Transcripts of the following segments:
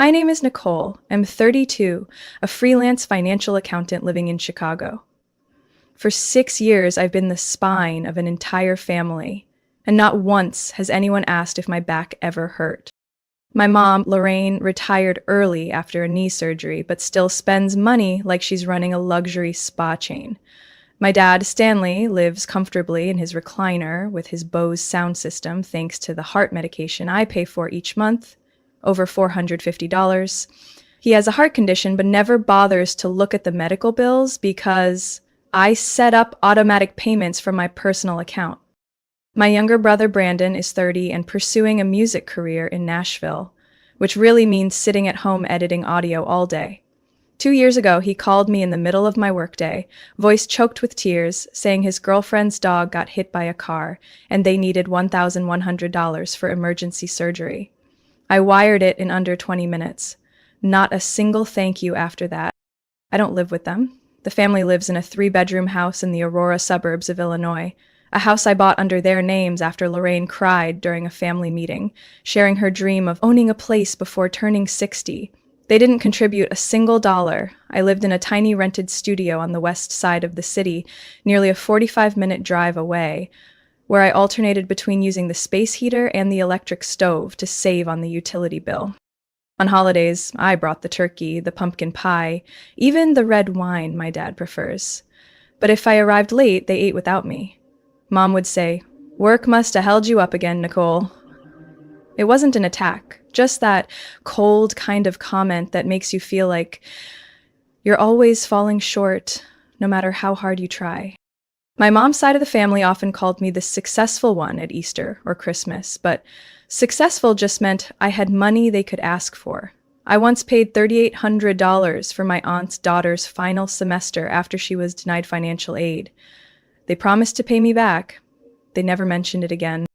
My name is Nicole. I'm 32, a freelance financial accountant living in Chicago. For 6 years, I've been the spine of an entire family, and not once has anyone asked if my back ever hurt. My mom, Lorraine, retired early after a knee surgery, but still spends money like she's running a luxury spa chain. My dad, Stanley, lives comfortably in his recliner with his Bose sound system thanks to the heart medication I pay for each month, over $450. He has a heart condition but never bothers to look at the medical bills because I set up automatic payments from my personal account. My younger brother Brandon is 30 and pursuing a music career in Nashville, which really means sitting at home editing audio all day. 2 years ago, he called me in the middle of my workday, voice choked with tears, saying his girlfriend's dog got hit by a car and they needed $1,100 for emergency surgery. I wired it in under 20 minutes. Not a single thank you after that. I don't live with them. The family lives in a 3-bedroom house in the Aurora suburbs of Illinois, a house I bought under their names after Lorraine cried during a family meeting, sharing her dream of owning a place before turning 60. They didn't contribute a single dollar. I lived in a tiny rented studio on the west side of the city, nearly a 45-minute drive away, where I alternated between using the space heater and the electric stove to save on the utility bill. On holidays, I brought the turkey, the pumpkin pie, even the red wine my dad prefers. But if I arrived late, they ate without me. Mom would say, "Work must have held you up again, Nicole." It wasn't an attack, just that cold kind of comment that makes you feel like you're always falling short, no matter how hard you try. My mom's side of the family often called me the successful one at Easter or Christmas, but successful just meant I had money they could ask for. I once paid $3,800 for my aunt's daughter's final semester after she was denied financial aid. They promised to pay me back. They never mentioned it again.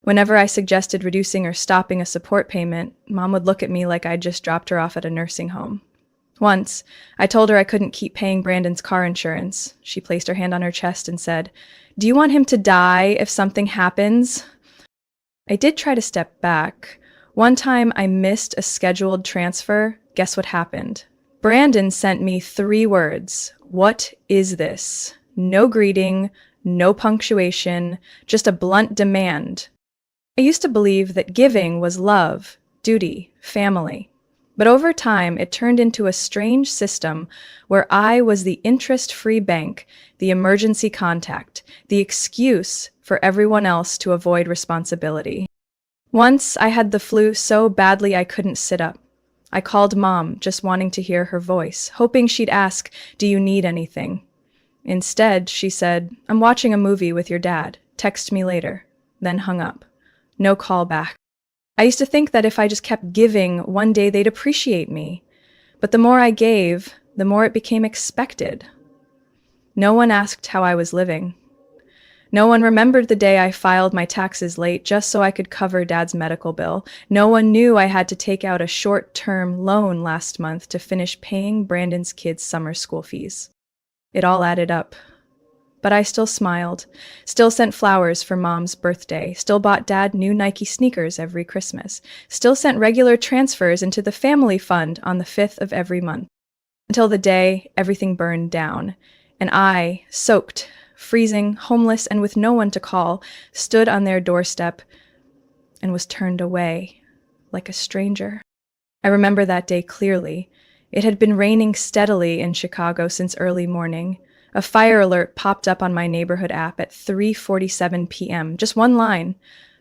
Whenever I suggested reducing or stopping a support payment, Mom would look at me like I'd just dropped her off at a nursing home. Once, I told her I couldn't keep paying Brandon's car insurance. She placed her hand on her chest and said, "Do you want him to die if something happens?" I did try to step back. One time I missed a scheduled transfer. Guess what happened? Brandon sent me 3 words. "What is this?" No greeting, no punctuation, just a blunt demand. I used to believe that giving was love, duty, family. But over time, it turned into a strange system where I was the interest-free bank, the emergency contact, the excuse for everyone else to avoid responsibility. Once, I had the flu so badly I couldn't sit up. I called Mom, just wanting to hear her voice, hoping she'd ask, "Do you need anything?" Instead, she said, "I'm watching a movie with your dad. Text me later," then hung up. No call back. I used to think that if I just kept giving, one day they'd appreciate me. But the more I gave, the more it became expected. No one asked how I was living. No one remembered the day I filed my taxes late just so I could cover Dad's medical bill. No one knew I had to take out a short-term loan last month to finish paying Brandon's kids' summer school fees. It all added up. But I still smiled, still sent flowers for Mom's birthday, still bought Dad new Nike sneakers every Christmas, still sent regular transfers into the family fund on the 5th of every month. Until the day everything burned down, and I, soaked, freezing, homeless, and with no one to call, stood on their doorstep and was turned away like a stranger. I remember that day clearly. It had been raining steadily in Chicago since early morning. A fire alert popped up on my neighborhood app at 3:47 p.m. Just one line.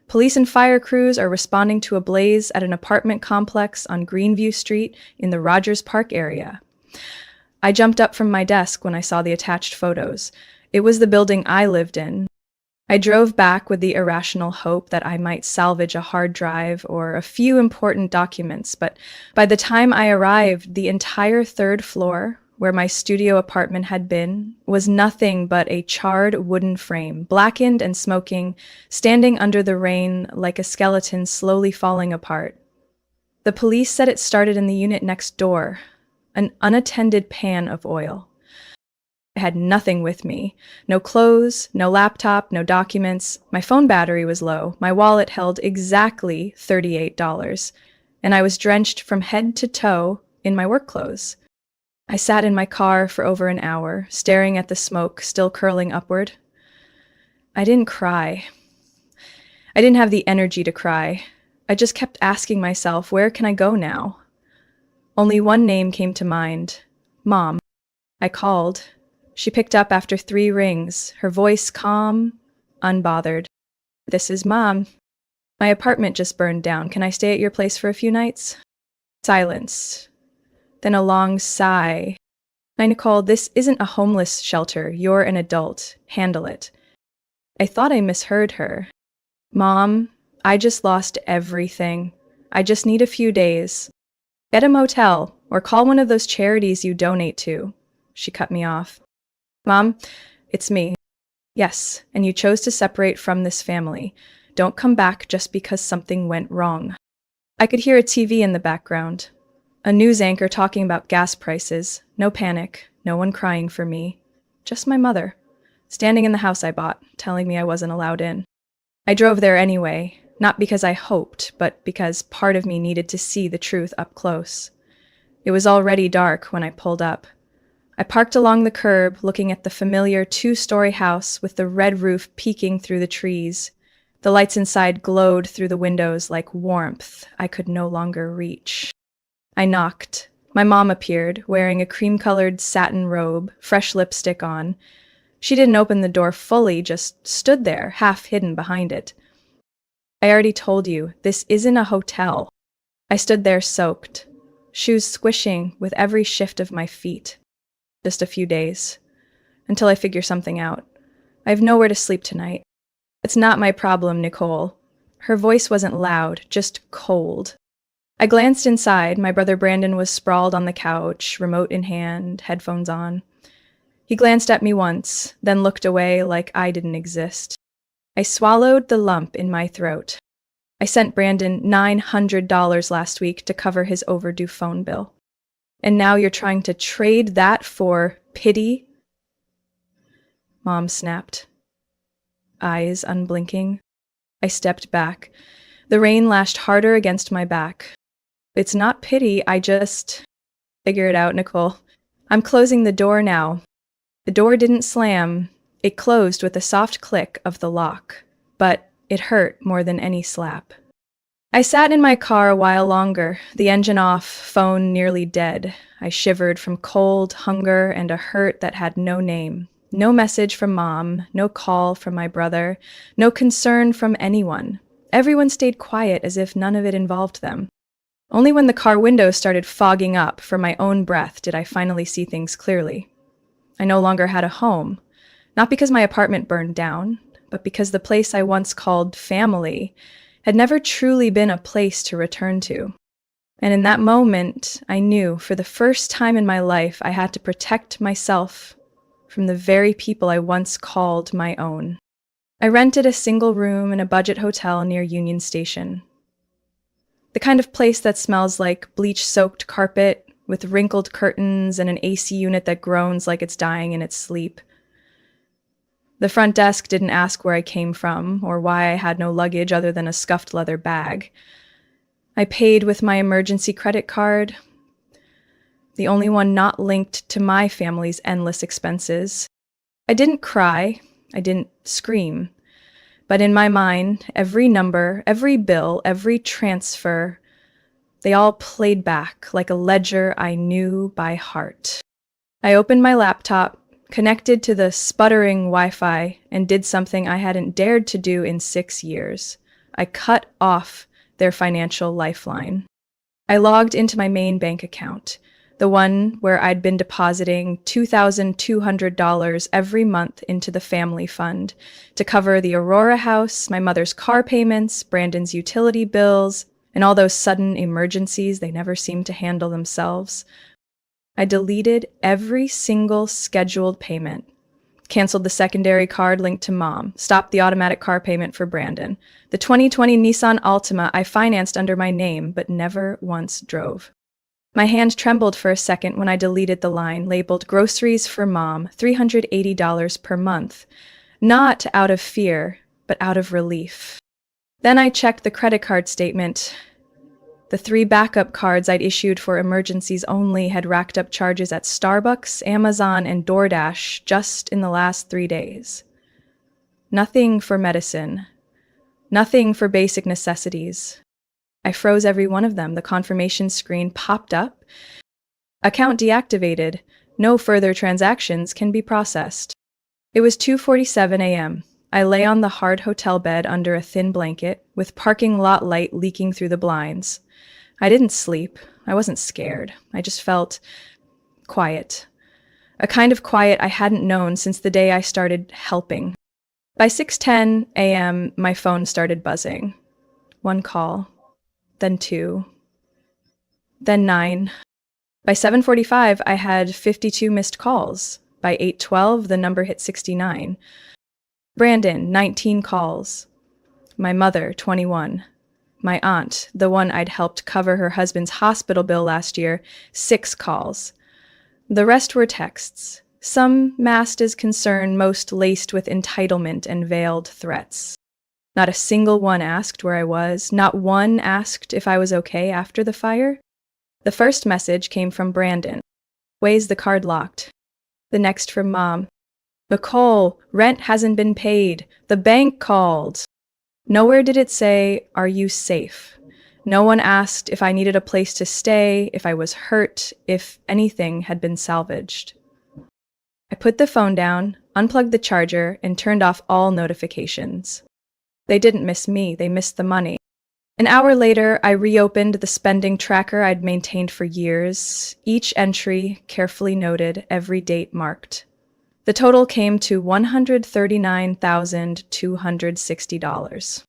Police and fire crews are responding to a blaze at an apartment complex on Greenview Street in the Rogers Park area. I jumped up from my desk when I saw the attached photos. It was the building I lived in. I drove back with the irrational hope that I might salvage a hard drive or a few important documents, but by the time I arrived, the entire 3rd floor, where my studio apartment had been, was nothing but a charred wooden frame, blackened and smoking, standing under the rain like a skeleton slowly falling apart. The police said it started in the unit next door, an unattended pan of oil. I had nothing with me. No clothes, no laptop, no documents. My phone battery was low. My wallet held exactly $38. and I was drenched from head to toe in my work clothes. I sat in my car for over an hour, staring at the smoke still curling upward. I didn't cry. I didn't have the energy to cry. I just kept asking myself, where can I go now? Only one name came to mind: Mom. I called. She picked up after 3 rings, her voice calm, unbothered. "This is Mom. My apartment just burned down. Can I stay at your place for a few nights?" Silence. Then a long sigh. "Hi, Nicole, this isn't a homeless shelter. You're an adult. Handle it." I thought I misheard her. "Mom, I just lost everything. I just need a few days. Get a motel or call one of those charities you donate to." She cut me off. "Mom, it's me. Yes, and you chose to separate from this family. Don't come back just because something went wrong." I could hear a TV in the background. A news anchor talking about gas prices. No panic, no one crying for me. Just my mother, standing in the house I bought, telling me I wasn't allowed in. I drove there anyway, not because I hoped, but because part of me needed to see the truth up close. It was already dark when I pulled up. I parked along the curb, looking at the familiar 2-story house with the red roof peeking through the trees. The lights inside glowed through the windows like warmth I could no longer reach. I knocked. My mom appeared, wearing a cream-colored satin robe, fresh lipstick on. She didn't open the door fully, just stood there, half hidden behind it. "I already told you, this isn't a hotel." I stood there soaked, shoes squishing with every shift of my feet. "Just a few days, until I figure something out. I have nowhere to sleep tonight." "It's not my problem, Nicole." Her voice wasn't loud, just cold. I glanced inside. My brother Brandon was sprawled on the couch, remote in hand, headphones on. He glanced at me once, then looked away like I didn't exist. I swallowed the lump in my throat. I sent Brandon $900 last week to cover his overdue phone bill. And now you're trying to trade that for pity? Mom snapped, eyes unblinking. I stepped back. The rain lashed harder against my back. "It's not pity, I just..." "Figure it out, Nicole. I'm closing the door now." The door didn't slam. It closed with a soft click of the lock, but it hurt more than any slap. I sat in my car a while longer, the engine off, phone nearly dead. I shivered from cold, hunger, and a hurt that had no name. No message from Mom, no call from my brother, no concern from anyone. Everyone stayed quiet as if none of it involved them. Only when the car windows started fogging up for my own breath did I finally see things clearly. I no longer had a home, not because my apartment burned down, but because the place I once called family had never truly been a place to return to. And in that moment, I knew, for the first time in my life, I had to protect myself from the very people I once called my own. I rented a single room in a budget hotel near Union Station. The kind of place that smells like bleach-soaked carpet, with wrinkled curtains and an AC unit that groans like it's dying in its sleep. The front desk didn't ask where I came from or why I had no luggage other than a scuffed leather bag. I paid with my emergency credit card, the only one not linked to my family's endless expenses. I didn't cry, I didn't scream, but in my mind, every number, every bill, every transfer, they all played back like a ledger I knew by heart. I opened my laptop, connected to the sputtering Wi-Fi, and did something I hadn't dared to do in 6 years. I cut off their financial lifeline. I logged into my main bank account, the one where I'd been depositing $2,200 every month into the family fund to cover the Aurora house, my mother's car payments, Brandon's utility bills, and all those sudden emergencies they never seemed to handle themselves. I deleted every single scheduled payment, canceled the secondary card linked to Mom, stopped the automatic car payment for Brandon. The 2020 Nissan Altima I financed under my name, but never once drove. My hand trembled for a second when I deleted the line labeled "Groceries for Mom, $380 per month," not out of fear, but out of relief. Then I checked the credit card statement. The 3 backup cards I'd issued for emergencies only had racked up charges at Starbucks, Amazon, and DoorDash just in the last 3 days. Nothing for medicine. Nothing for basic necessities. I froze every one of them. The confirmation screen popped up. Account deactivated. No further transactions can be processed. It was 2:47 a.m. I lay on the hard hotel bed under a thin blanket, with parking lot light leaking through the blinds. I didn't sleep. I wasn't scared. I just felt quiet. A kind of quiet I hadn't known since the day I started helping. By 6:10 a.m., my phone started buzzing. 1 call, then 2, then 9. By 7:45, I had 52 missed calls. By 8:12, the number hit 69. Brandon, 19 calls. My mother, 21. My aunt, the one I'd helped cover her husband's hospital bill last year, 6 calls. The rest were texts, some masked as concern, most laced with entitlement and veiled threats. Not a single one asked where I was, not one asked if I was okay after the fire. The first message came from Brandon. Way's the card locked. The next from Mom. Nicole, rent hasn't been paid. The bank called. Nowhere did it say, are you safe? No one asked if I needed a place to stay, if I was hurt, if anything had been salvaged. I put the phone down, unplugged the charger, and turned off all notifications. They didn't miss me, they missed the money. An hour later, I reopened the spending tracker I'd maintained for years, each entry carefully noted, every date marked. The total came to $139,260.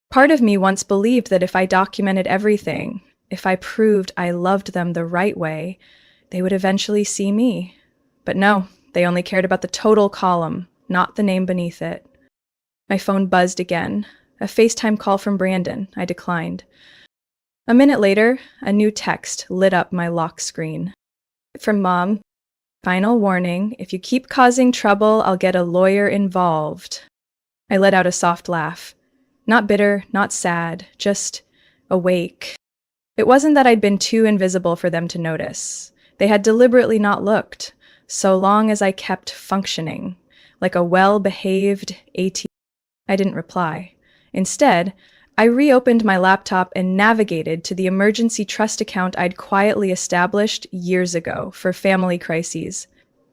Part of me once believed that if I documented everything, if I proved I loved them the right way, they would eventually see me. But no, they only cared about the total column, not the name beneath it. My phone buzzed again. A FaceTime call from Brandon. I declined. A minute later, a new text lit up my lock screen. From Mom. Final warning, if you keep causing trouble, I'll get a lawyer involved. I let out a soft laugh. Not bitter, not sad, just awake. It wasn't that I'd been too invisible for them to notice. They had deliberately not looked, so long as I kept functioning, like a well-behaved ATM. I didn't reply. Instead, I reopened my laptop and navigated to the emergency trust account I'd quietly established years ago for family crises,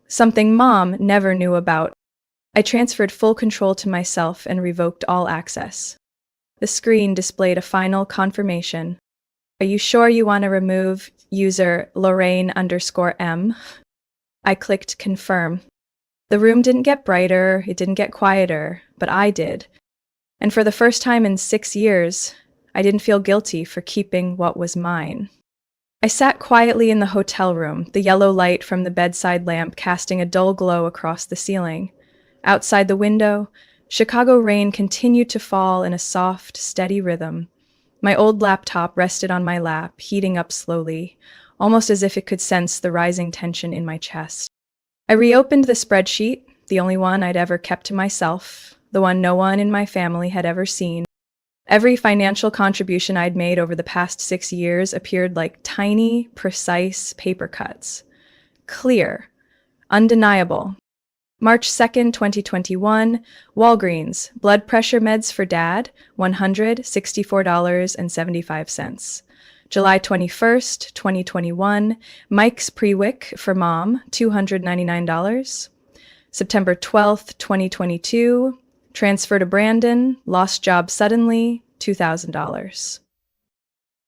something Mom never knew about. I transferred full control to myself and revoked all access. The screen displayed a final confirmation. Are you sure you want to remove user Lorraine_M? I clicked confirm. The room didn't get brighter, it didn't get quieter, but I did. And for the first time in 6 years, I didn't feel guilty for keeping what was mine. I sat quietly in the hotel room, the yellow light from the bedside lamp casting a dull glow across the ceiling. Outside the window, Chicago rain continued to fall in a soft, steady rhythm. My old laptop rested on my lap, heating up slowly, almost as if it could sense the rising tension in my chest. I reopened the spreadsheet, the only one I'd ever kept to myself, the one no one in my family had ever seen. Every financial contribution I'd made over the past 6 years appeared like tiny, precise paper cuts. Clear. Undeniable. March 2nd, 2021, Walgreens, blood pressure meds for dad, $164.75. July 21st, 2021, Mike's Pre-Wick for mom, $299. September 12th, 2022, transfer to Brandon, lost job suddenly, $2,000.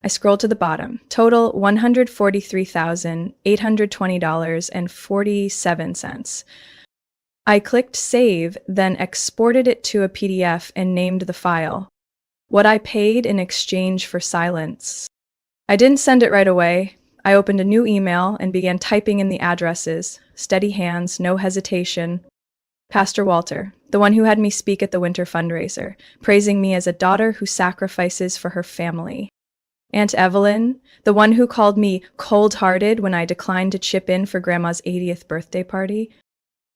I scrolled to the bottom. Total $143,820.47. I clicked save, then exported it to a PDF and named the file. What I paid in exchange for silence. I didn't send it right away. I opened a new email and began typing in the addresses. Steady hands, no hesitation. Pastor Walter, the one who had me speak at the winter fundraiser, praising me as a daughter who sacrifices for her family. Aunt Evelyn, the one who called me cold-hearted when I declined to chip in for Grandma's 80th birthday party.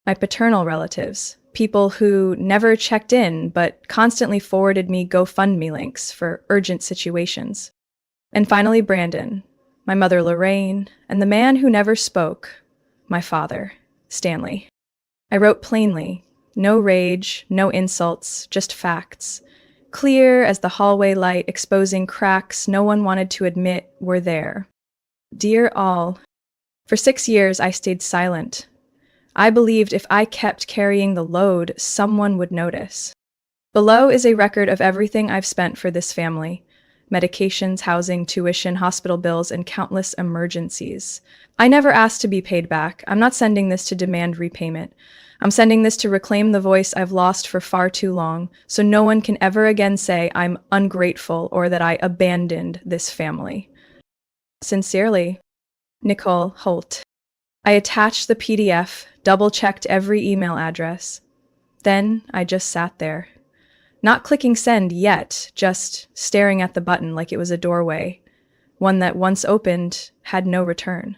My paternal relatives, people who never checked in but constantly forwarded me GoFundMe links for urgent situations. And finally, Brandon, my mother, Lorraine, and the man who never spoke, my father, Stanley. I wrote plainly, no rage, no insults, just facts. Clear as the hallway light exposing cracks no one wanted to admit were there. Dear all, for 6 years I stayed silent. I believed if I kept carrying the load, someone would notice. Below is a record of everything I've spent for this family. Medications, housing, tuition, hospital bills, and countless emergencies. I never asked to be paid back. I'm not sending this to demand repayment. I'm sending this to reclaim the voice I've lost for far too long, so no one can ever again say I'm ungrateful or that I abandoned this family. Sincerely, Nicole Holt. I attached the PDF, double-checked every email address. Then I just sat there. Not clicking send yet, just staring at the button like it was a doorway, one that once opened had no return.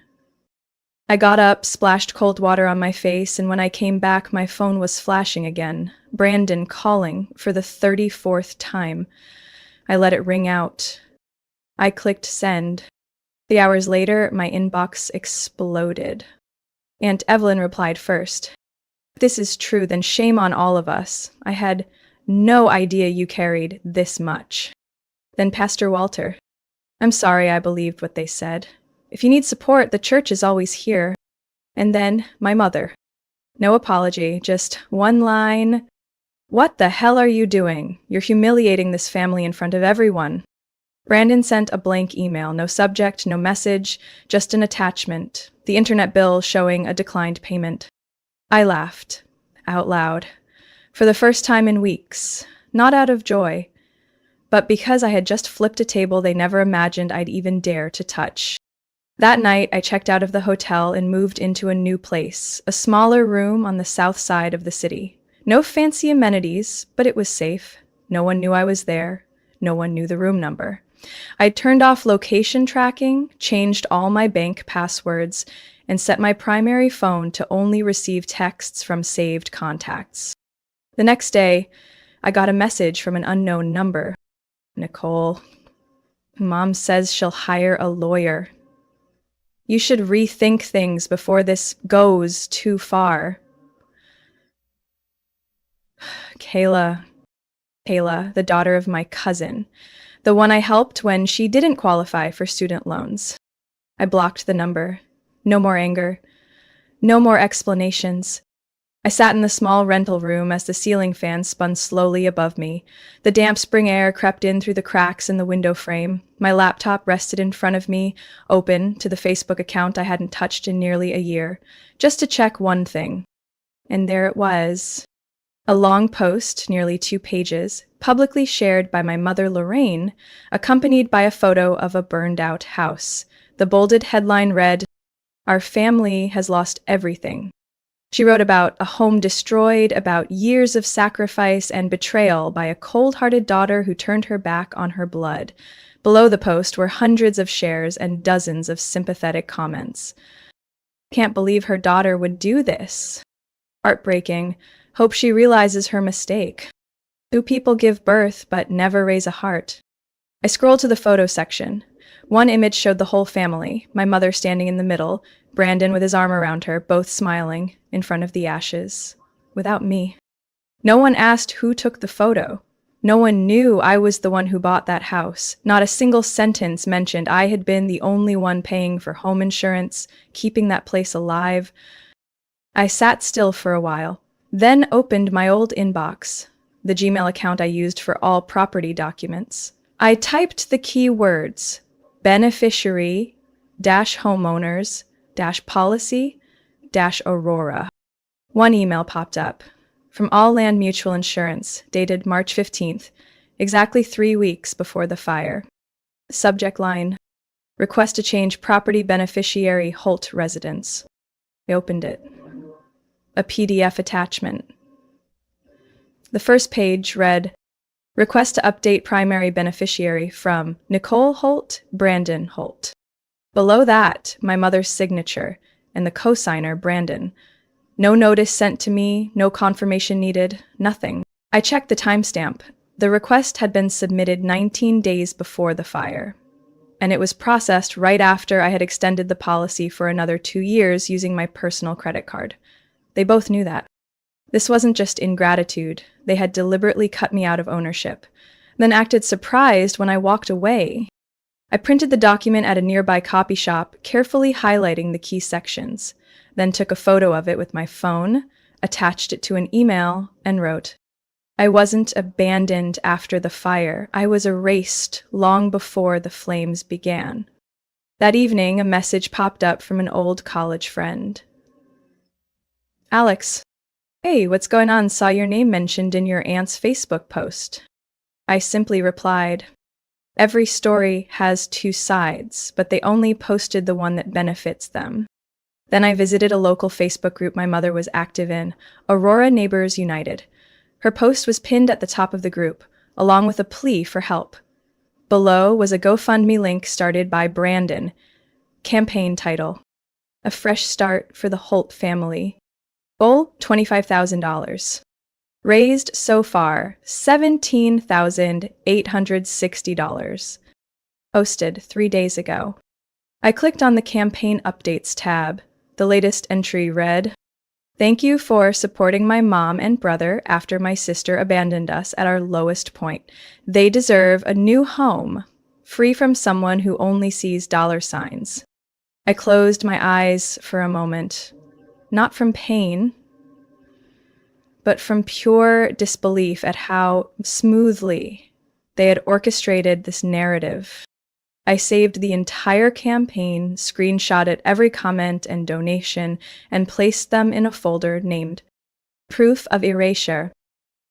I got up, splashed cold water on my face, and when I came back, my phone was flashing again. Brandon calling for the 34th time. I let it ring out. I clicked send. 3 hours later, my inbox exploded. Aunt Evelyn replied first. If this is true, then shame on all of us. I had no idea you carried this much. Then Pastor Walter. I'm sorry I believed what they said. If you need support, the church is always here. And then my mother. No apology, just one line. What the hell are you doing? You're humiliating this family in front of everyone. Brandon sent a blank email, no subject, no message, just an attachment, the internet bill showing a declined payment. I laughed, out loud, for the first time in weeks, not out of joy, but because I had just flipped a table they never imagined I'd even dare to touch. That night, I checked out of the hotel and moved into a new place, a smaller room on the south side of the city. No fancy amenities, but it was safe. No one knew I was there. No one knew the room number. I turned off location tracking, changed all my bank passwords, and set my primary phone to only receive texts from saved contacts. The next day, I got a message from an unknown number. Nicole, Mom says she'll hire a lawyer. You should rethink things before this goes too far. Kayla, the daughter of my cousin, the one I helped when she didn't qualify for student loans. I blocked the number. No more anger. No more explanations. I sat in the small rental room as the ceiling fan spun slowly above me. The damp spring air crept in through the cracks in the window frame. My laptop rested in front of me, open to the Facebook account I hadn't touched in nearly a year, just to check one thing. And there it was. A long post, nearly 2 pages, publicly shared by my mother Lorraine, accompanied by a photo of a burned-out house. The bolded headline read, "Our family has lost everything." She wrote about a home destroyed, about years of sacrifice and betrayal by a cold-hearted daughter who turned her back on her blood. Below the post were hundreds of shares and dozens of sympathetic comments. Can't believe her daughter would do this. Heartbreaking. Hope she realizes her mistake. 2 people give birth but never raise a heart. I scrolled to the photo section. One image showed the whole family, my mother standing in the middle, Brandon with his arm around her, both smiling, in front of the ashes. Without me. No one asked who took the photo. No one knew I was the one who bought that house. Not a single sentence mentioned I had been the only one paying for home insurance, keeping that place alive. I sat still for a while, then opened my old inbox, the Gmail account I used for all property documents. I typed the key words, beneficiary-homeowners-policy-Aurora. One email popped up, from All Land Mutual Insurance, dated March 15th, exactly 3 weeks before the fire. Subject line, request to change property beneficiary Holt residence. I opened it. A PDF attachment. The first page read, request to update primary beneficiary from Nicole Holt, Brandon Holt. Below that, my mother's signature and the cosigner, Brandon. No notice sent to me, no confirmation needed, nothing. I checked the timestamp. The request had been submitted 19 days before the fire. and it was processed right after I had extended the policy for another 2 years using my personal credit card. They both knew that. This wasn't just ingratitude. They had deliberately cut me out of ownership, then acted surprised when I walked away. I printed the document at a nearby copy shop, carefully highlighting the key sections, then took a photo of it with my phone, attached it to an email, and wrote, "I wasn't abandoned after the fire. I was erased long before the flames began." That evening, a message popped up from an old college friend. "Alex, hey, what's going on? Saw your name mentioned in your aunt's Facebook post." I simply replied, "Every story has two sides, but they only posted the one that benefits them." Then I visited a local Facebook group my mother was active in, Aurora Neighbors United. Her post was pinned at the top of the group, along with a plea for help. Below was a GoFundMe link started by Brandon. Campaign title: "A fresh start for the Holt family." Goal: $25,000. Raised so far, $17,860. Posted 3 days ago. I clicked on the campaign updates tab. The latest entry read, "Thank you for supporting my mom and brother after my sister abandoned us at our lowest point. They deserve a new home, free from someone who only sees dollar signs." I closed my eyes for a moment, not from pain, but from pure disbelief at how smoothly they had orchestrated this narrative. I saved the entire campaign, screenshotted every comment and donation, and placed them in a folder named Proof of Erasure.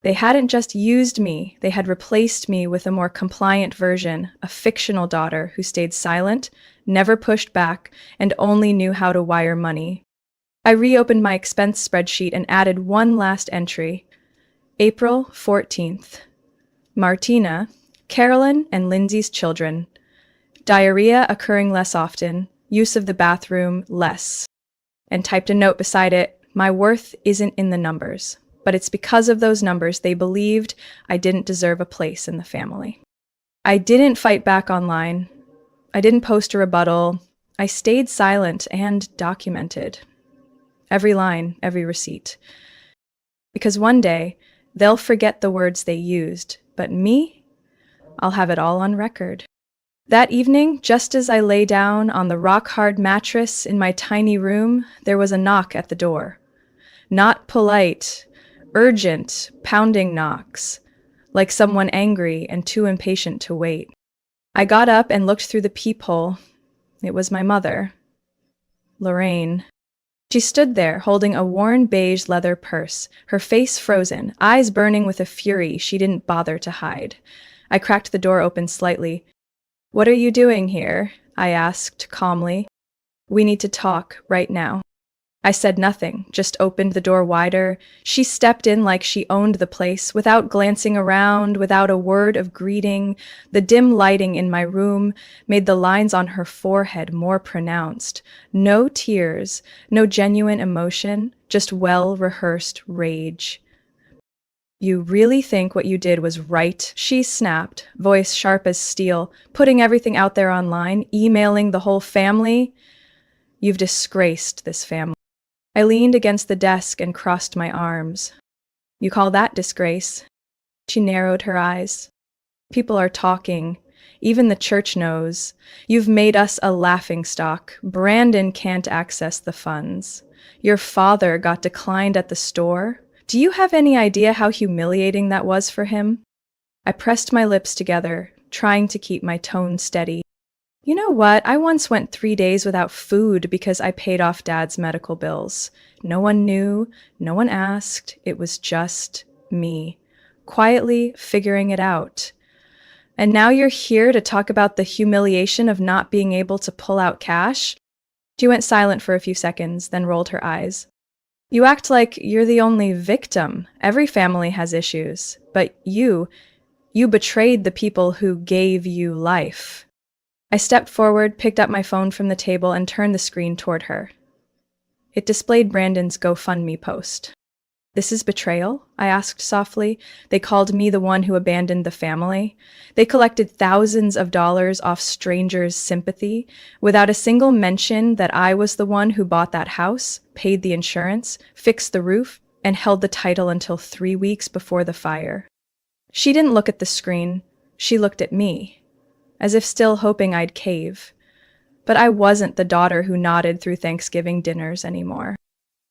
They hadn't just used me, they had replaced me with a more compliant version, a fictional daughter who stayed silent, never pushed back, and only knew how to wire money. I reopened my expense spreadsheet and added one last entry. April 14th. Martina, Carolyn, and Lindsay's children. Diarrhea occurring less often, use of the bathroom less. And typed a note beside it, "My worth isn't in the numbers, but it's because of those numbers they believed I didn't deserve a place in the family." I didn't fight back online. I didn't post a rebuttal. I stayed silent and documented. Every line, every receipt. Because one day, they'll forget the words they used, but me, I'll have it all on record. That evening, just as I lay down on the rock-hard mattress in my tiny room, there was a knock at the door. Not polite, urgent, pounding knocks, like someone angry and too impatient to wait. I got up and looked through the peephole. It was my mother, Lorraine. She stood there, holding a worn beige leather purse, her face frozen, eyes burning with a fury she didn't bother to hide. I cracked the door open slightly. "What are you doing here?" I asked calmly. "We need to talk right now." I said nothing, just opened the door wider. She stepped in like she owned the place, without glancing around, without a word of greeting. The dim lighting in my room made the lines on her forehead more pronounced. No tears, no genuine emotion, just well-rehearsed rage. "You really think what you did was right?" she snapped, voice sharp as steel, "putting everything out there online, emailing the whole family? You've disgraced this family." I leaned against the desk and crossed my arms. "You call that disgrace?" She narrowed her eyes. "People are talking. Even the church knows. You've made us a laughingstock. Brandon can't access the funds. Your father got declined at the store. Do you have any idea how humiliating that was for him?" I pressed my lips together, trying to keep my tone steady. "You know what? I once went 3 days without food because I paid off Dad's medical bills. No one knew, no one asked. It was just me, quietly figuring it out. And now you're here to talk about the humiliation of not being able to pull out cash?" She went silent for a few seconds, then rolled her eyes. "You act like you're the only victim. Every family has issues. But you betrayed the people who gave you life." I stepped forward, picked up my phone from the table, and turned the screen toward her. It displayed Brandon's GoFundMe post. This is betrayal? I asked softly. They called me the one who abandoned the family. They collected thousands of dollars off strangers' sympathy without a single mention that I was the one who bought that house, paid the insurance, fixed the roof, and held the title until 3 weeks before the fire. She didn't look at the screen. She looked at me, as if still hoping I'd cave. But I wasn't the daughter who nodded through Thanksgiving dinners anymore.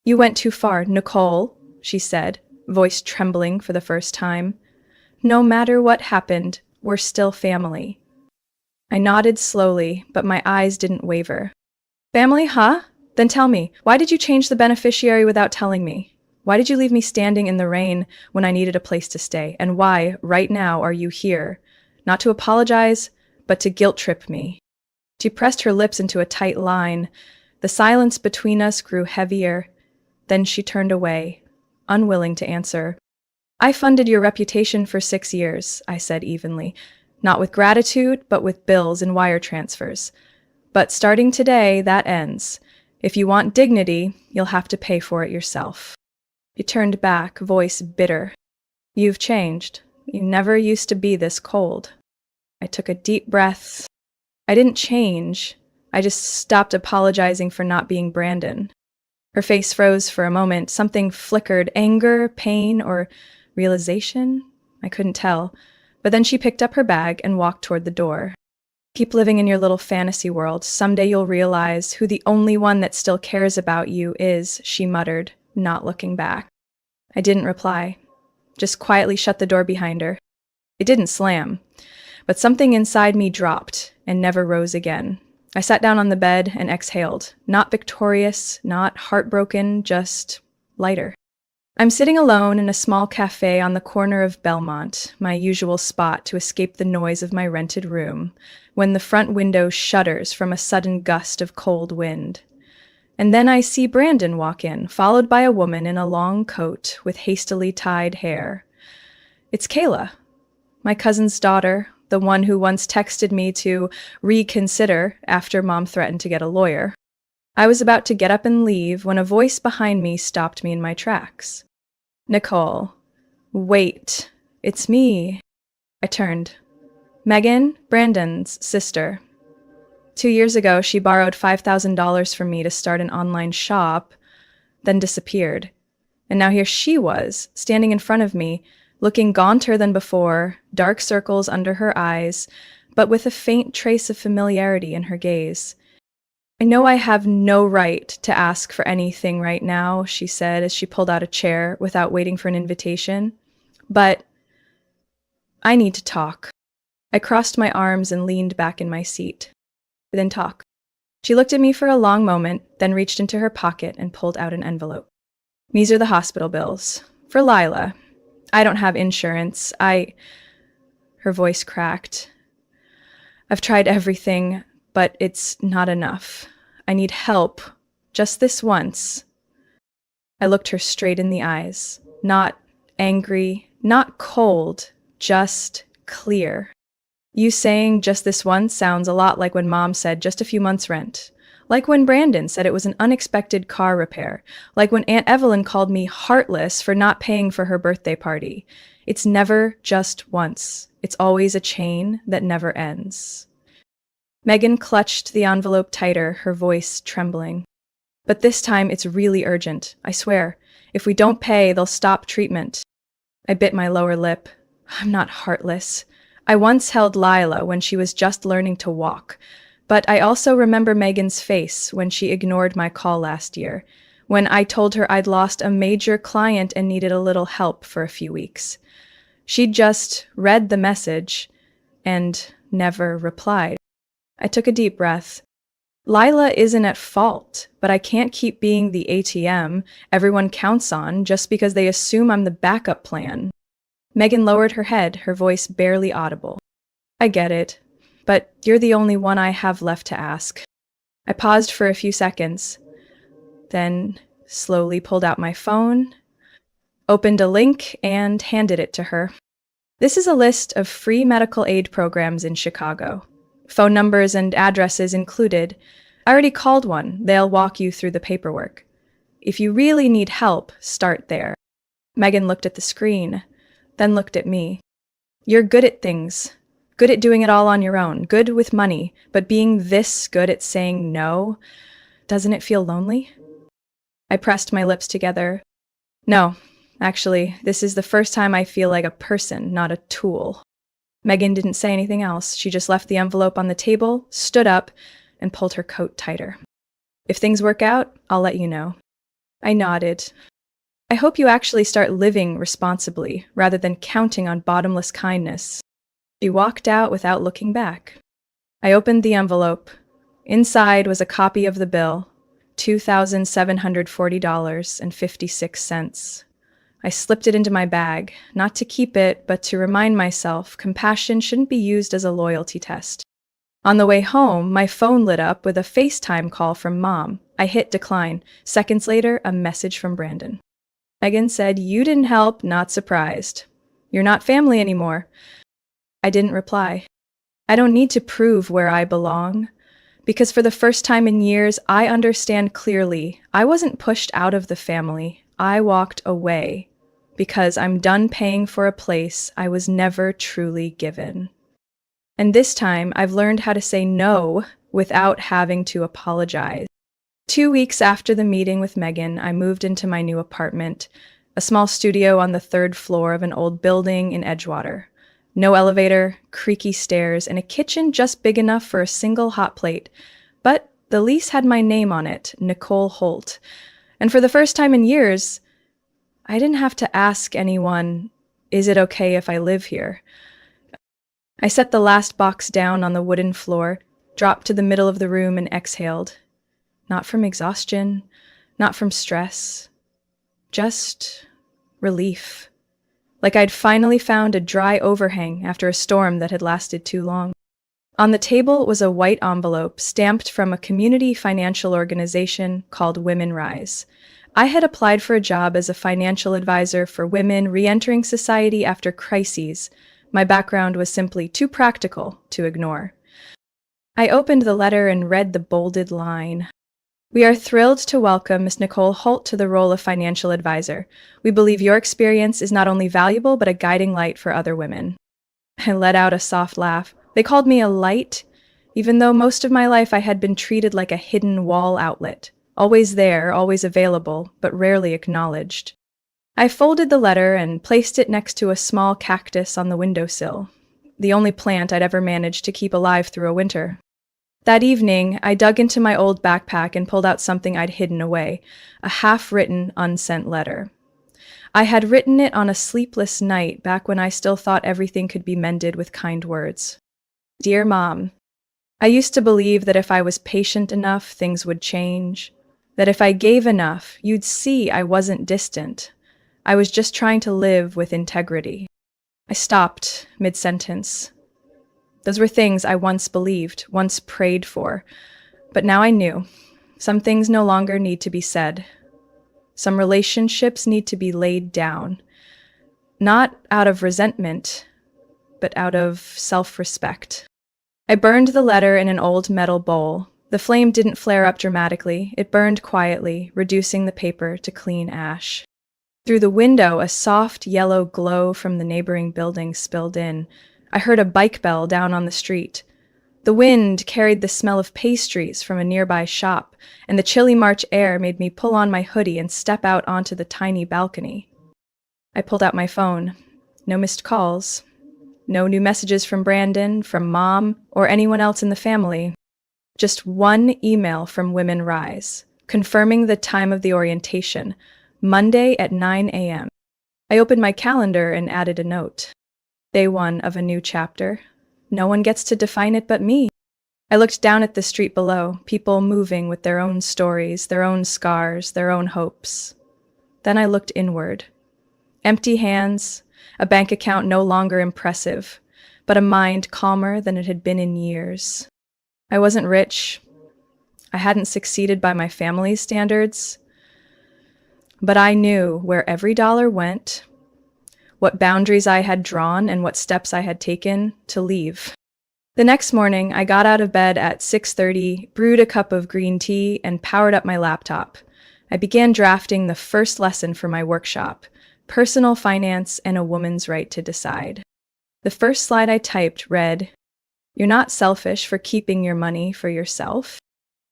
You went too far, Nicole, she said, voice trembling for the first time. No matter what happened, we're still family. I nodded slowly, but my eyes didn't waver. Family, huh? Then tell me, why did you change the beneficiary without telling me? Why did you leave me standing in the rain when I needed a place to stay? And why, right now, are you here? Not to apologize, but to guilt-trip me. She pressed her lips into a tight line. The silence between us grew heavier. Then she turned away, unwilling to answer. I funded your reputation for 6 years, I said evenly. Not with gratitude, but with bills and wire transfers. But starting today, that ends. If you want dignity, you'll have to pay for it yourself. He turned back, voice bitter. You've changed. You never used to be this cold. I took a deep breath. I didn't change. I just stopped apologizing for not being Brandon. Her face froze for a moment. Something flickered, anger, pain, or realization? I couldn't tell. But then she picked up her bag and walked toward the door. Keep living in your little fantasy world. Someday you'll realize who the only one that still cares about you is, she muttered, not looking back. I didn't reply, just quietly shut the door behind her. It didn't slam, but something inside me dropped and never rose again. I sat down on the bed and exhaled, not victorious, not heartbroken, just lighter. I'm sitting alone in a small cafe on the corner of Belmont, my usual spot to escape the noise of my rented room, when the front window shudders from a sudden gust of cold wind. And then I see Brandon walk in, followed by a woman in a long coat with hastily tied hair. It's Kayla, my cousin's daughter, the one who once texted me to reconsider after Mom threatened to get a lawyer. I was about to get up and leave when a voice behind me stopped me in my tracks. Nicole. Wait, it's me. I turned. Megan, Brandon's sister. 2 years ago, she borrowed $5,000 from me to start an online shop, then disappeared. And now here she was, standing in front of me, looking gaunter than before, dark circles under her eyes, but with a faint trace of familiarity in her gaze. I know I have no right to ask for anything right now, she said as she pulled out a chair without waiting for an invitation. But I need to talk. I crossed my arms and leaned back in my seat. Then talk. She looked at me for a long moment, then reached into her pocket and pulled out an envelope. These are the hospital bills. For Lila. I don't have insurance. Her voice cracked. I've tried everything, but it's not enough. I need help. Just this once. I looked her straight in the eyes. Not angry, not cold, just clear. You saying just this once sounds a lot like when Mom said just a few months' rent. Like when Brandon said it was an unexpected car repair. Like when Aunt Evelyn called me heartless for not paying for her birthday party. It's never just once. It's always a chain that never ends. Megan clutched the envelope tighter, her voice trembling. But this time it's really urgent, I swear. If we don't pay, they'll stop treatment. I bit my lower lip. I'm not heartless. I once held Lila when she was just learning to walk. But I also remember Megan's face when she ignored my call last year, when I told her I'd lost a major client and needed a little help for a few weeks. She'd just read the message and never replied. I took a deep breath. Lila isn't at fault, but I can't keep being the ATM everyone counts on just because they assume I'm the backup plan. Megan lowered her head, her voice barely audible. I get it, but you're the only one I have left to ask. I paused for a few seconds, then slowly pulled out my phone, opened a link, and handed it to her. This is a list of free medical aid programs in Chicago. Phone numbers and addresses included. I already called one. They'll walk you through the paperwork. If you really need help, start there. Megan looked at the screen, then looked at me. You're good at things. Good at doing it all on your own. Good with money. But being this good at saying no, doesn't it feel lonely? I pressed my lips together. No, actually, this is the first time I feel like a person, not a tool. Megan didn't say anything else. She just left the envelope on the table, stood up, and pulled her coat tighter. If things work out, I'll let you know. I nodded. I hope you actually start living responsibly, rather than counting on bottomless kindness. She walked out without looking back. I opened the envelope. Inside was a copy of the bill, $2,740.56. I slipped it into my bag, not to keep it, but to remind myself compassion shouldn't be used as a loyalty test. On the way home, my phone lit up with a FaceTime call from Mom. I hit decline. Seconds later, a message from Brandon. Megan said, "You didn't help, not surprised. You're not family anymore." I didn't reply. I don't need to prove where I belong, because for the first time in years, I understand clearly I wasn't pushed out of the family. I walked away because I'm done paying for a place I was never truly given. And this time, I've learned how to say no without having to apologize. 2 weeks after the meeting with Megan, I moved into my new apartment, a small studio on the 3rd floor of an old building in Edgewater. No elevator, creaky stairs, and a kitchen just big enough for a single hot plate. But the lease had my name on it, Nicole Holt. And for the first time in years, I didn't have to ask anyone, "Is it okay if I live here?" I set the last box down on the wooden floor, dropped to the middle of the room, and exhaled. Not from exhaustion, not from stress, just relief. Like I'd finally found a dry overhang after a storm that had lasted too long. On the table was a white envelope stamped from a community financial organization called Women Rise. I had applied for a job as a financial advisor for women re-entering society after crises. My background was simply too practical to ignore. I opened the letter and read the bolded line. "We are thrilled to welcome Ms. Nicole Holt to the role of financial advisor. We believe your experience is not only valuable, but a guiding light for other women." I let out a soft laugh. They called me a light, even though most of my life I had been treated like a hidden wall outlet. Always there, always available, but rarely acknowledged. I folded the letter and placed it next to a small cactus on the windowsill, the only plant I'd ever managed to keep alive through a winter. That evening, I dug into my old backpack and pulled out something I'd hidden away, a half-written, unsent letter. I had written it on a sleepless night back when I still thought everything could be mended with kind words. "Dear Mom, I used to believe that if I was patient enough, things would change. That if I gave enough, you'd see I wasn't distant. I was just trying to live with integrity." I stopped mid-sentence. Those were things I once believed, once prayed for. But now I knew. Some things no longer need to be said. Some relationships need to be laid down. Not out of resentment, but out of self-respect. I burned the letter in an old metal bowl. The flame didn't flare up dramatically. It burned quietly, reducing the paper to clean ash. Through the window, a soft yellow glow from the neighboring building spilled in. I heard a bike bell down on the street. The wind carried the smell of pastries from a nearby shop, and the chilly March air made me pull on my hoodie and step out onto the tiny balcony. I pulled out my phone. No missed calls. No new messages from Brandon, from Mom, or anyone else in the family. Just one email from Women Rise, confirming the time of the orientation, Monday at 9 a.m. I opened my calendar and added a note. Day 1 of a new chapter. No one gets to define it but me. I looked down at the street below, people moving with their own stories, their own scars, their own hopes. Then I looked inward. Empty hands, a bank account no longer impressive, but a mind calmer than it had been in years. I wasn't rich. I hadn't succeeded by my family's standards. But I knew where every dollar went, what boundaries I had drawn, and what steps I had taken to leave. The next morning, I got out of bed at 6:30, brewed a cup of green tea, and powered up my laptop. I began drafting the first lesson for my workshop, Personal Finance and a Woman's Right to Decide. The first slide I typed read, "You're not selfish for keeping your money for yourself."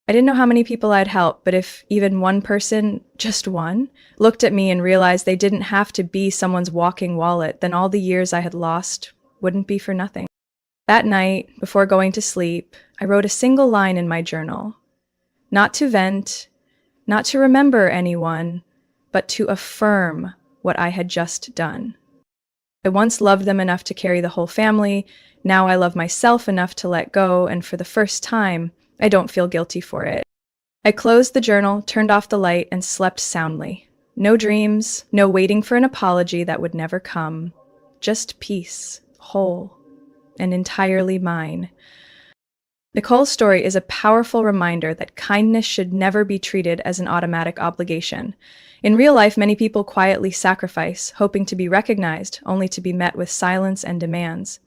I didn't know how many people I'd help, but if even one person, just one, looked at me and realized they didn't have to be someone's walking wallet, then all the years I had lost wouldn't be for nothing. That night, before going to sleep, I wrote a single line in my journal. Not to vent, not to remember anyone, but to affirm what I had just done. I once loved them enough to carry the whole family. Now I love myself enough to let go, and for the first time, I don't feel guilty for it. I closed the journal, turned off the light, and slept soundly. No dreams, no waiting for an apology that would never come. Just peace, whole, and entirely mine. Nicole's story is a powerful reminder that kindness should never be treated as an automatic obligation. In real life, many people quietly sacrifice, hoping to be recognized, only to be met with silence and demands.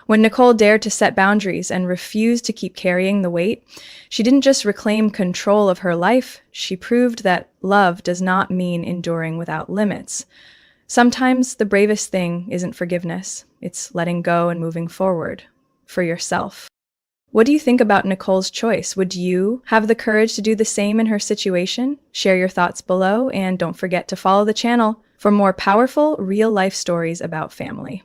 When Nicole dared to set boundaries and refused to keep carrying the weight, she didn't just reclaim control of her life, she proved that love does not mean enduring without limits. Sometimes the bravest thing isn't forgiveness, it's letting go and moving forward, for yourself. What do you think about Nicole's choice? Would you have the courage to do the same in her situation? Share your thoughts below, and don't forget to follow the channel for more powerful, real-life stories about family.